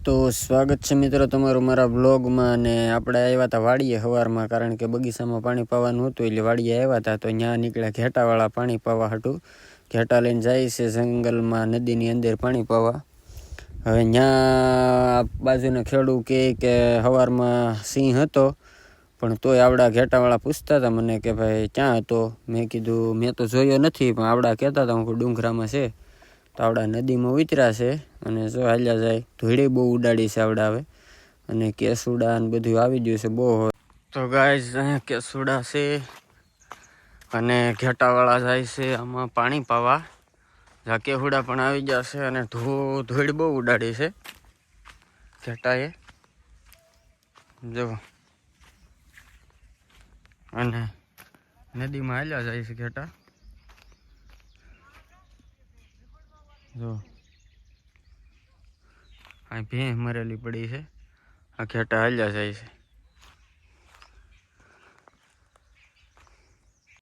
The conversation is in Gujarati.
તો સ્વાગત છે મિત્રો તમારું મારા બ્લોગમાં. અને આપણે આવ્યા હતા વાડીએ સવારમાં, કારણ કે બગીચામાં પાણી પાવાનું હતું એટલે વાડીએ આવ્યા હતા. તો ત્યાં નીકળ્યા ઘેટાવાળા પાણી પાવા હાટું. ઘેટા લઈને જાય છે જંગલમાં, નદીની અંદર પાણી પાવા. હવે ત્યાં બાજુના ખેડૂ કે સવારમાં સિંહ હતો, પણ તોય આવડા ઘેટાવાળા પૂછતા હતા મને કે ભાઈ ક્યાં હતો. મેં કીધું મેં તો જોયો નથી, પણ આવડા કહેતા હતા હું ડુંગરામાં છે. તો આવડા નદીમાં ઉતર્યા છે અને જો હાલ્યા જાય. ધૂળી બહુ ઉડાડી છે આવડા હવે, અને કેસુડા ને બધું આવી ગયું છે બહુ. તો ગાઈઝ અહીંયા કેસુડા છે અને ઘેટાવાળા જાય છે આમાં પાણી પાવા. જ્યાં કેસુડા પણ આવી ગયા છે અને ધૂળ બહુ ઉડાડી છે ઘેટાએ, જો. અને નદીમાં હાલ્યા જાય છે ઘેટા, જો. આ ભેંસ મરેલી પડી છે, આ ઘેટા હાલ્યા જાય છે.